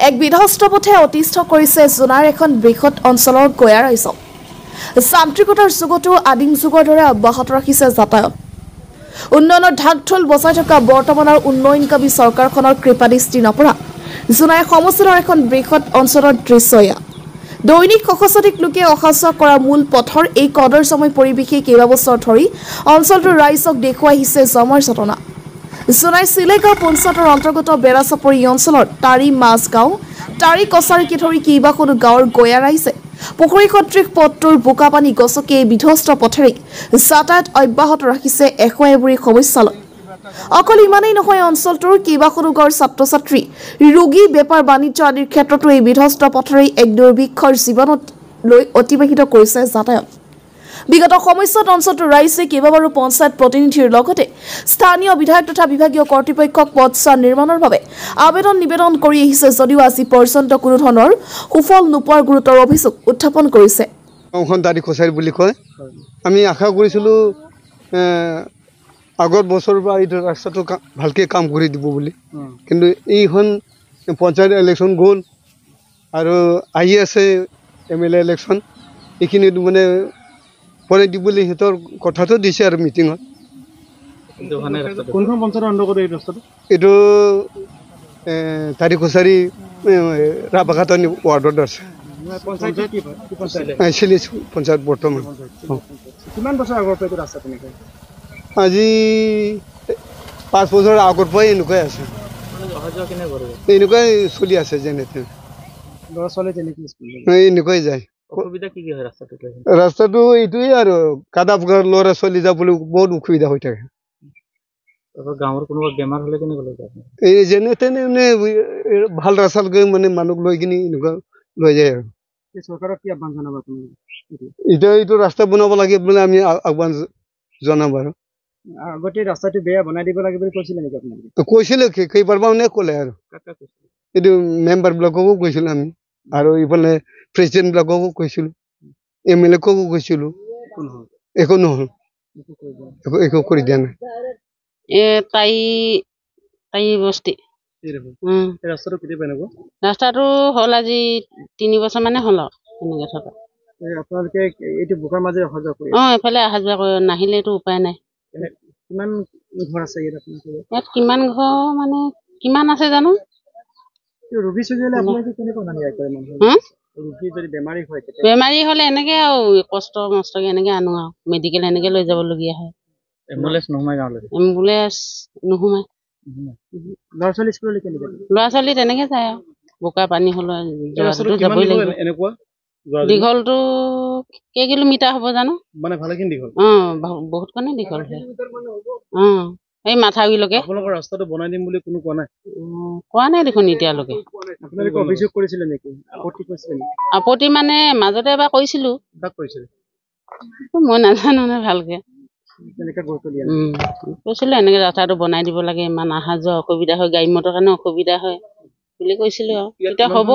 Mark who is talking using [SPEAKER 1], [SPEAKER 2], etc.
[SPEAKER 1] এক বিধ্বস্ত পথে অতিষ্ঠ কৰিছে জোনাৰ এখন বৃহৎ অঞ্চলৰ গয়া ৰাইজক। যান্ত্ৰিকতাৰ যুগতো আদিম যুগৰ দৰে অব্যাহত ৰাখিছে যাতায়াত। উন্নয়নৰ ঢাকঢোল বজাই থকা বৰ্তমানৰ উন্নয়নকামী চৰকাৰখনৰ কৃপাদৃষ্টি নপৰা জোনাই সমষ্টিৰ এখন বৃহৎ অঞ্চলৰ দৃশ্য এয়া। দৈনিক শতাধিক লোকে অহা যোৱা কৰা মূল পথৰ এই কদৰ্যময় পৰিৱেশে কেইবাবছৰ ধৰি অঞ্চলটোৰ ৰাইজক দেখুৱাই আহিছে জমৰ যাতনা। জোনাই চিলেগাঁও পঞ্চায়তৰ অন্তৰ্গত বেৰাচাপৰি অঞ্চলৰ টাৰি মাছগাঁও টাৰি কছাৰীকে ধৰি কেইবাখনো গাঁৱৰ গয়া ৰাইজে পুখুৰী সদৃশ পথটোৰ বোকা পানী গছকি এই বিধ্বস্ত পথেৰে যাতায়াত অব্যাহত ৰাখিছে এশএবুৰি সমস্যালৈ। অকল ইমানেই নহয়, অঞ্চলটোৰ কেইবাখনো গাঁৱৰ ছাত্ৰ ছাত্ৰী ৰোগী বেপাৰ বাণিজ্য আদিৰ ক্ষেত্ৰতো এই বিধ্বস্ত পথেৰে এক দুৰ্ভিক্ষৰ জীৱনত লৈ অতিবাহিত কৰিছে যাতায়াত। বিগত সময়ছোৱাত অঞ্চলটোৰ ৰাইজে কেইবাবাৰো পঞ্চায়ত প্ৰতিনিধিৰ লগতে স্থানীয় বিধায়ক তথা বিভাগীয় কৰ্তৃপক্ষক পথছোৱা নিৰ্মাণৰ বাবে আবেদন নিবেদন কৰি আহিছে যদিও আজি পৰ্যন্ত কোনো ধৰণৰ সুফল নোপোৱাৰ গুৰুতৰ অভিযোগ উত্থাপন কৰিছে।
[SPEAKER 2] টাৰি কছাৰী বুলি কয়। আমি আশা কৰিছিলোঁ আগৰ বছৰৰ পৰা এইটো ৰাস্তাটো ভালকৈ কাম কৰি দিব বুলি, কিন্তু এইখন পঞ্চায়ত ইলেকশ্যন গ'ল আৰু আহি আছে MLA ইলেকশ্যন। এইখিনিত মানে পৰে দিব বুলি সিহঁতৰ কথাটো দিছে আৰু মিটিঙত।
[SPEAKER 3] কোনখন পঞ্চায়তৰ অন্তৰ্গত এই ৰাস্তাটো?
[SPEAKER 2] এইটো টাৰি কছাৰী ৰাবাঘাট ৱাৰ্ডত আছে। পঞ্চায়ত বৰ্তমান।
[SPEAKER 3] কিমান বছৰ আগৰ পৰা এইটো ৰাস্তা তেনেকৈ?
[SPEAKER 2] আজি 5 বছৰ আগৰ পৰাই এনেকুৱাই আছে। এনেকুৱাই চলি আছে যেনে তেনে।
[SPEAKER 3] ল'ৰা ছোৱালী তেনেকৈ
[SPEAKER 2] এনেকুৱাই যায়।
[SPEAKER 3] অসুবিধা কি হয় ৰাস্তাটো?
[SPEAKER 2] ৰাস্তাটো এইটোৱে আৰু কাদা ল'ৰা ছোৱালী যাবলৈ বহুত অসুবিধা হৈ থাকে।
[SPEAKER 3] গাঁৱৰ কোনোবা বেমাৰ হ'লে কেনেকৈ লৈ যায়?
[SPEAKER 2] এই যেনে তেনে ভাল ৰাস্তা মানে মানুহ লৈ কিনি এনেকুৱা লৈ যায় আৰু।
[SPEAKER 3] চৰকাৰক কি আহ্বান জনাব আপুনি?
[SPEAKER 2] এতিয়া এইটো ৰাস্তা বনাব লাগে বুলি আমি আহ্বান জনাম আৰু।
[SPEAKER 3] আগতে ৰাস্তাটো বেয়া বনাই দিব লাগে বুলি কৈছিলে নেকি আপোনালোকে?
[SPEAKER 2] কৈছিলে কেইবাৰমান ক'লে আৰু। এইটো মেম্বাৰ বিলাককো কৈছিলোঁ আমি, আৰু ইফালে প্ৰেচিডেণ্ট বিলাককো কৈছিলোঁ, MLA কো কৈছিলোঁ, একো নহ'ল, একো কৰি দিয়া নাই।
[SPEAKER 4] তাই বস্তি
[SPEAKER 3] ৰাস্তাটো কেতিয়া এনেকুৱা?
[SPEAKER 4] ৰাস্তাটো হ'ল আজি 3 বছৰ মানে হ'ল আৰু এনেকৈ থকা।
[SPEAKER 3] আপোনালোকে এইটো বোকাৰ মাজে অহা যোৱা কৰি?
[SPEAKER 4] এইফালে অহা যোৱা কৰি নাহিলেতো উপায় নাই।
[SPEAKER 3] কিমান ঘৰ আছে ইয়াত আপোনালোকৰ?
[SPEAKER 4] ইয়াত কিমান ঘৰ মানে কিমান আছে জানো।
[SPEAKER 3] ৰোগী চোগী হ'লে আপোনালোকে কেনেকৈ অনা নিয়া কৰে? ৰোগী যদি বেমাৰী
[SPEAKER 4] হ'লে এনেকৈ আৰু কষ্ট মষ্টকে এনেকৈ আনো আৰু মেডিকেল এনেকৈ লৈ যাবলগীয়া হয়।
[SPEAKER 3] এম্বুলেঞ্চ নোসোমাই গাঁৱলৈ?
[SPEAKER 4] এম্বুলেঞ্চ নোসোমাই।
[SPEAKER 3] ল'ৰা ছোৱালী স্কুললৈ কেনেকৈ?
[SPEAKER 4] ল'ৰা ছোৱালী তেনেকৈ যায় আৰু বোকা পানী হ'লেও যাবই লাগিব।
[SPEAKER 3] এনেকুৱা
[SPEAKER 4] দীঘলটো কেই কিলোমিটাৰ হ'ব জানো?
[SPEAKER 3] মানে ভালেখিনি দীঘল?
[SPEAKER 4] বহুতখনে দীঘল হয়। এই মাথাউৰিলৈকে।
[SPEAKER 3] আপোনালোকৰ ৰাস্তাটো বনাই দিম বুলি কোনো কোৱা নাই?
[SPEAKER 4] কোৱা নাই দেখোন এতিয়ালৈকে।
[SPEAKER 3] আপোনালোকে অভিযোগ কৰিছিলে নেকি? আপত্তি কৰিছিলে নেকি?
[SPEAKER 4] আপত্তি মানে মাজতে এবাৰ কৰিছিলোঁ।
[SPEAKER 3] কাক কৰিছিলে?
[SPEAKER 4] মই নাজানো নহয় ভালকে। কৈছিলোঁ এনেকৈ ৰাস্তাটো বনাই দিব লাগে, ইমান অহা যোৱা অসুবিধা হয়, গাড়ী মটৰ কাৰণে অসুবিধা হয় বুলি কৈছিলোঁ আৰু। এতিয়া হ'ব।